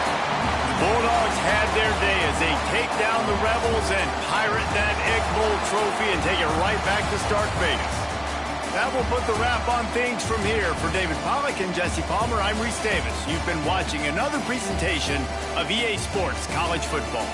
The Bulldogs had their day as they take down the Rebels and pirate that Egg Bowl trophy and take it right back to Stark Vegas. That will put the wrap on things from here. For David Pollack and Jesse Palmer, I'm Reese Davis. You've been watching another presentation of EA Sports College Football.